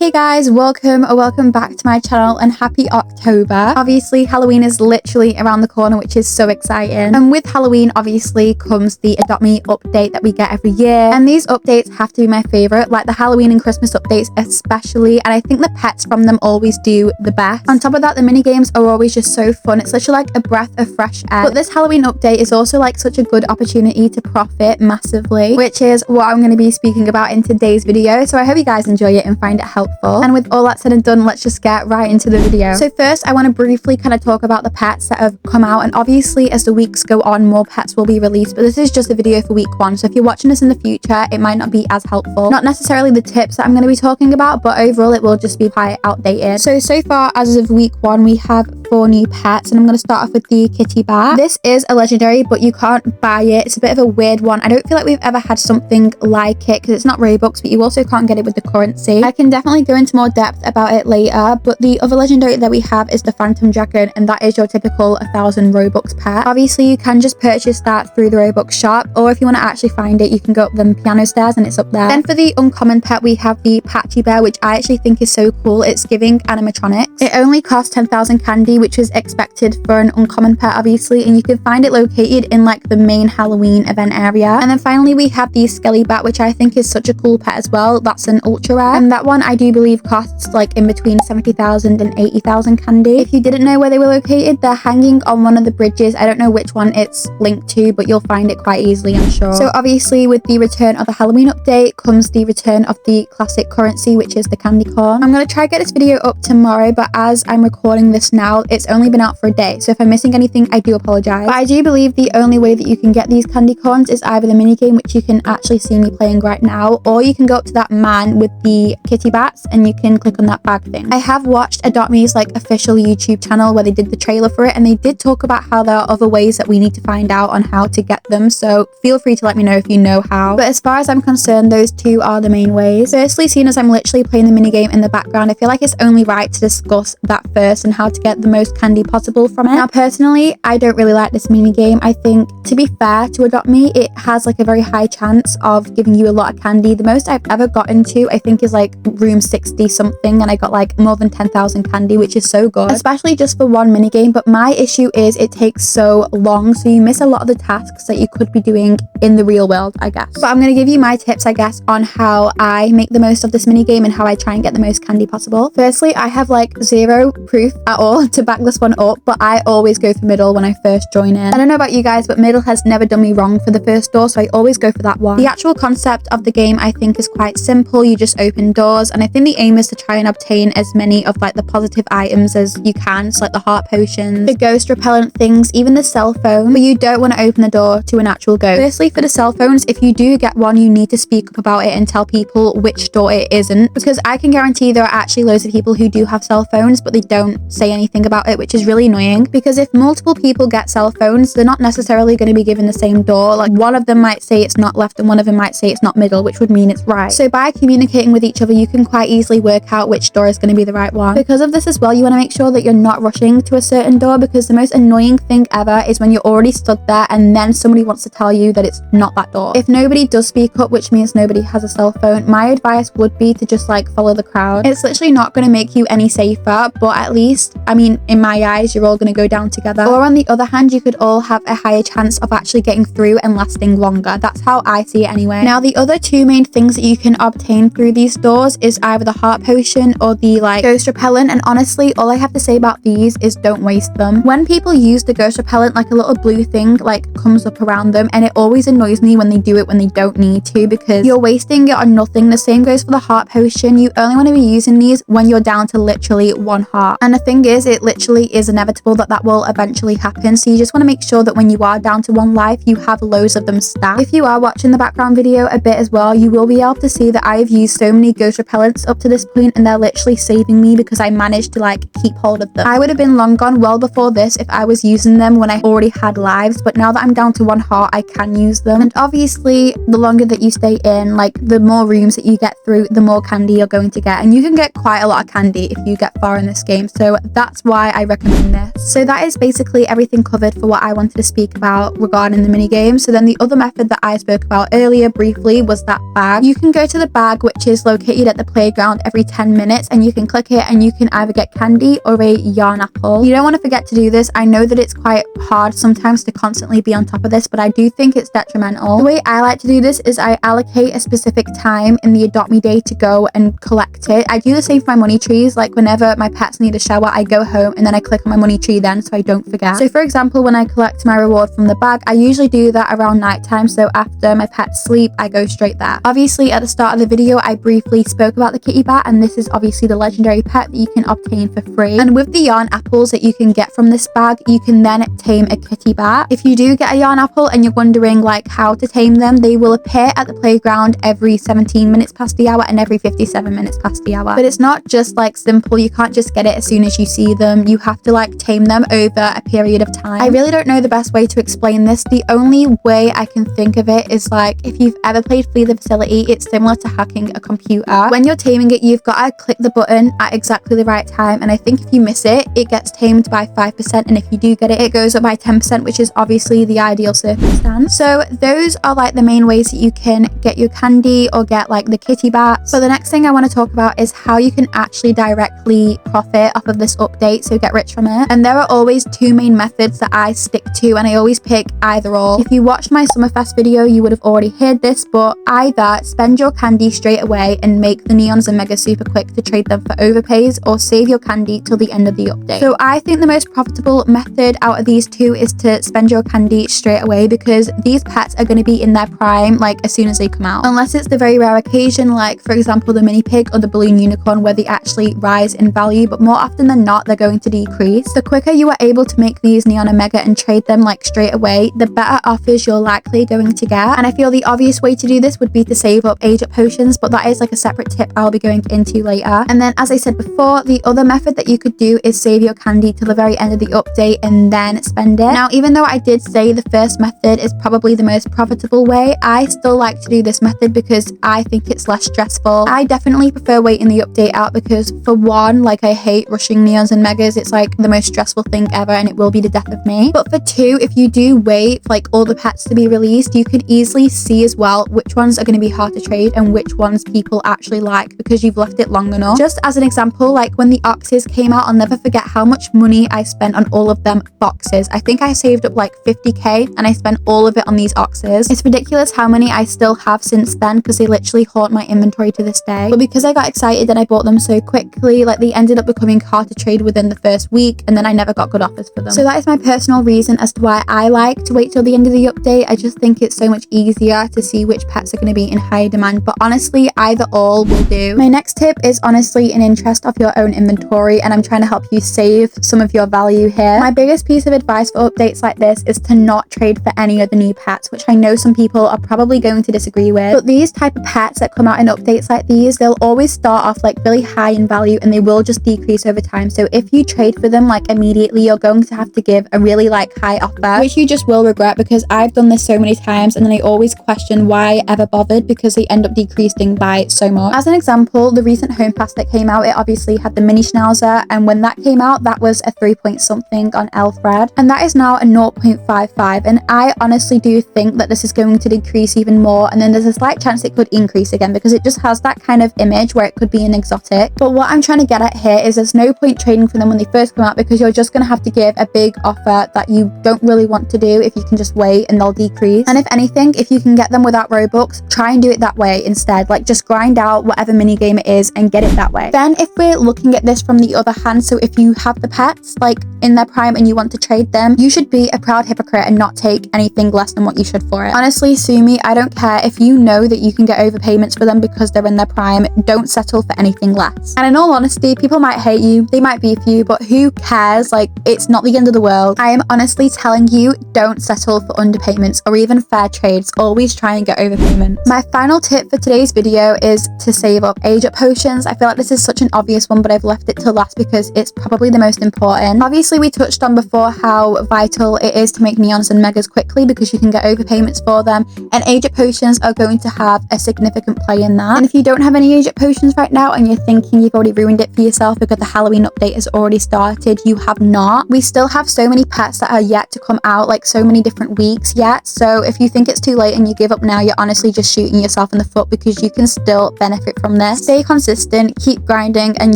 Hey guys, welcome back to my channel and happy October. Obviously, Halloween is literally around the corner, which is so exciting. And with Halloween, obviously, comes the Adopt Me update that we get every year. And these updates have to be my favorite, like the Halloween and Christmas updates especially. And I think the pets from them always do the best. On top of that, the mini games are always just so fun. It's literally like a breath of fresh air. But this Halloween update is also like such a good opportunity to profit massively, which is what I'm going to be speaking about in today's video. So I hope you guys enjoy it and find it helpful. And with all that said and done, let's just get right into the video. So first, I want to briefly kind of talk about the pets that have come out. And obviously, as the weeks go on, more pets will be released. But this is just a video for week one. So if you're watching this in the future, it might not be as helpful. Not necessarily the tips that I'm going to be talking about, but overall, it will just be quite outdated. So far, as of week one, we have 4 new pets. And I'm going to start off with the kitty bat. This is a legendary, but you can't buy it. It's a bit of a weird one. I don't feel like we've ever had something like it because it's not Robux, but you also can't get it with the currency. I can definitely go into more depth about it later, but the other legendary that we have is the Phantom Dragon, and that is your typical 1,000 Robux pet. Obviously, you can just purchase that through the Robux shop, or if you want to actually find it, you can go up them piano stairs and it's up there. Then for the uncommon pet, we have the Patchy Bear, which I actually think is so cool. It's giving animatronics. It only costs 10,000 candy, which is expected for an uncommon pet, obviously, and you can find it located in like the main Halloween event area. And then finally, we have the Skelly Bat, which I think is such a cool pet as well. That's an ultra rare, and that one I do believe costs like in between 70,000 and 80,000 candy. If you didn't know where they were located, they're hanging on one of the bridges. I don't know which one it's linked to, but you'll find it quite easily, I'm sure. So obviously, with the return of the Halloween update comes the return of the classic currency, which is the candy corn. I'm going to try to get this video up tomorrow, but as I'm recording this now, it's only been out for a day. So if I'm missing anything, I do apologize. But I do believe the only way that you can get these candy corns is either the mini game, which you can actually see me playing right now, or you can go up to that man with the kitty bats and you can click on that bag thing. I have watched Adopt Me's like official YouTube channel where they did the trailer for it, and they did talk about how there are other ways that we need to find out on how to get them, so feel free to let me know if you know how. But as far as I'm concerned, those two are the main ways. Firstly, seeing as I'm literally playing the minigame in the background, I feel like it's only right to discuss that first and how to get the most candy possible from it. Now personally, I don't really like this minigame. I think, to be fair to Adopt Me, it has like a very high chance of giving you a lot of candy. The most I've ever gotten to, I think, is like room 60 something, and I got like more than 10,000 candy, which is so good, especially just for one minigame. But my issue is it takes so long, so you miss a lot of the tasks that you could be doing in the real world, I guess. But I'm going to give you my tips, I guess, on how I make the most of this minigame and how I try and get the most candy possible. Firstly, I have like zero proof at all to back this one up, but I always go for middle when I first join in. I don't know about you guys, but middle has never done me wrong for the first door, so I always go for that one. The actual concept of the game, I think, is quite simple. You just open doors, and I think the aim is to try and obtain as many of like the positive items as you can, so like the heart potions, the ghost repellent things, even the cell phone, but you don't want to open the door to an actual ghost. Firstly, for the cell phones, if you do get one, you need to speak up about it and tell people which door it isn't, because I can guarantee there are actually loads of people who do have cell phones, but they don't say anything about it, which is really annoying, because if multiple people get cell phones, they're not necessarily going to be given the same door. Like one of them might say it's not left and one of them might say it's not middle, which would mean it's right. So by communicating with each other, you can quite easily work out which door is going to be the right one. Because of this as well, you want to make sure that you're not rushing to a certain door, because the most annoying thing ever is when you're already stood there and then somebody wants to tell you that it's not that door. If nobody does speak up, which means nobody has a cell phone, my advice would be to just like follow the crowd. It's literally not going to make you any safer, but at least, I mean, in my eyes, you're all going to go down together. Or on the other hand, you could all have a higher chance of actually getting through and lasting longer. That's how I see it anyway. Now, the other two main things that you can obtain through these doors is either the heart potion or the like ghost repellent, and honestly, all I have to say about these is don't waste them. When people use the ghost repellent, like a little blue thing like comes up around them, and it always annoys me when they do it when they don't need to, because you're wasting it on nothing. The same goes for the heart potion. You only want to be using these when you're down to literally 1 heart, and the thing is, it literally is inevitable that will eventually happen, so you just want to make sure that when you are down to 1 life, you have loads of them stacked. If you are watching the background video a bit as well, you will be able to see that I have used so many ghost repellents up to this point, and they're literally saving me because I managed to like keep hold of them. I would have been long gone well before this if I was using them when I already had lives, but now that I'm down to 1 heart, I can use them. And obviously, the longer that you stay in, like the more rooms that you get through, the more candy you're going to get, and you can get quite a lot of candy if you get far in this game. So that's why why I recommend this. So that is basically everything covered for what I wanted to speak about regarding the mini game. So then the other method that I spoke about earlier briefly was that bag. You can go to the bag, which is located at the playground, every 10 minutes, and you can click it and you can either get candy or a yarn apple. You don't want to forget to do this. I know that it's quite hard sometimes to constantly be on top of this, but I do think it's detrimental. The way I like to do this is I allocate a specific time in the Adopt Me day to go and collect it. I do the same for my money trees. Like whenever my pets need a shower, I go home and then I click on my money tree then so I don't forget. So for example, when I collect my reward from the bag, I usually do that around nighttime. So after my pets sleep, I go straight there. Obviously at the start of the video, I briefly spoke about the kitty bat, and this is obviously the legendary pet that you can obtain for free. And with the yarn apples that you can get from this bag, you can then tame a kitty bat. If you do get a yarn apple and you're wondering like how to tame them, they will appear at the playground every 17 minutes past the hour and every 57 minutes past the hour. But it's not just like simple. You can't just get it as soon as you see them. You have to like tame them over a period of time. I really don't know the best way to explain this. The only way I can think of it is like if you've ever played Flee the Facility, it's similar to hacking a computer. When you're taming it, you've got to click the button at exactly the right time, and I think if you miss it, it gets tamed by 5%, and if you do get it, it goes up by 10%, which is obviously the ideal circumstance. So those are like the main ways that you can get your candy or get like the kitty bat. So the next thing I want to talk about is how you can actually directly profit off of this update, so get rich from it. And there are always two main methods that I stick to, and I always pick either or. If you watched my Summerfest video, you would have already heard this, but either spend your candy straight away and make the neons and mega super quick to trade them for overpays, or save your candy till the end of the update. So I think the most profitable method out of these two is to spend your candy straight away, because these pets are going to be in their prime like as soon as they come out, unless it's the very rare occasion like for example the mini pig or the balloon unicorn where they actually rise in value, but more often than not they're going to decrease. The quicker you are able to make these neon and mega and trade them like straight away, the better offers you're likely going to get. And I feel the obvious way to do this would be to save up age up potions, but that is like a separate tip I'll be going into later. And then as I said before, the other method that you could do is save your candy till the very end of the update and then spend it. Now even though I did say the first method is probably the most profitable way, I still like to do this method because I think it's less stressful. I definitely prefer waiting the update out because for one, like I hate rushing neons and megas. It's like the most stressful thing ever and it will be the death of me. But for two, if you do wait for like all the pets to be released, you can easily see as well which ones are going to be hard to trade and which ones people actually like because you've left it long enough. Just as an example, like when the oxes came out, I'll never forget how much money I spent on all of them boxes. I think I saved up like 50k and I spent all of it on these oxes. It's ridiculous how many I still have since then because they literally haunt my inventory to this day. But because I got excited and I bought them so quickly, like they ended up becoming hard to trade within the first week and then I never got good offers for them. So that is my personal reason as to why I like to wait till the end of the update. I just think it's so much easier to see which pets are going to be in higher demand, but honestly either or will do. My next tip is honestly an interest of your own inventory, and I'm trying to help you save some of your value here. My biggest piece of advice for updates like this is to not trade for any of the new pets, which I know some people are probably going to disagree with, but these type of pets that come out in updates like these, they'll always start off like really high in value and they will just decrease over time. So if you trade for them like immediately, you're going to have to give a really like high offer, which you just will regret, because I've done this so many times and then I always question why I ever bothered because they end up decreasing by so much. As an example, the recent home pass that came out, it obviously had the mini schnauzer, and when that came out that was a 3 point something on Alfred, and that is now a 0.55, and I honestly do think that this is going to decrease even more, and then there's a slight chance it could increase again because it just has that kind of image where it could be an exotic. But what I'm trying to get at here is there's no point trading for them when they first come out because you're just going to have to give a big offer that you don't really want to do if you can just wait and they'll decrease. And if anything, if you can get them without Robux, try and do it that way instead. Like just grind out whatever mini game it is and get it that way. Then if we're looking at this from the other hand, so if you have the pets like in their prime and you want to trade them, you should be a proud hypocrite and not take anything less than what you should for it. Honestly, sue me, I don't care. If you know that you can get overpayments for them because they're in their prime, don't settle for anything less. And in all honesty, people might hate you, they might beef you, but who cares? Like, it's not the end of the world. I am honestly telling you, don't settle for underpayments or even fair trades. Always try and get overpayments. My final tip for today's video is to save up age up potions. I feel like this is such an obvious one, but I've left it to last because it's probably the most important. Obviously, we touched on before how vital it is to make neons and megas quickly because you can get overpayments for them, and age up potions are going to have a significant play in that. And if you don't have any age up potions right now and you're thinking you've already ruined it for yourself because the Halloween update has already already started, you have not. We still have so many pets that are yet to come out, like so many different weeks yet. So if you think it's too late and you give up now, you're honestly just shooting yourself in the foot, because you can still benefit from this. Stay consistent, keep grinding, and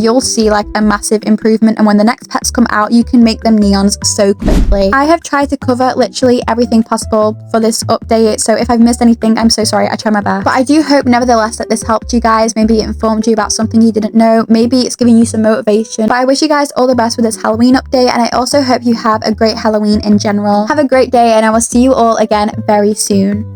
you'll see like a massive improvement. And when the next pets come out, you can make them neons so quickly. I have tried to cover literally everything possible for this update, so if I've missed anything, I'm so sorry. I try my best. But I do hope nevertheless that this helped you guys. Maybe it informed you about something you didn't know. Maybe it's giving you some motivation. But I wish you guys all the best with this Halloween update, and I also hope you have a great Halloween in general. Have a great day, and I will see you all again very soon.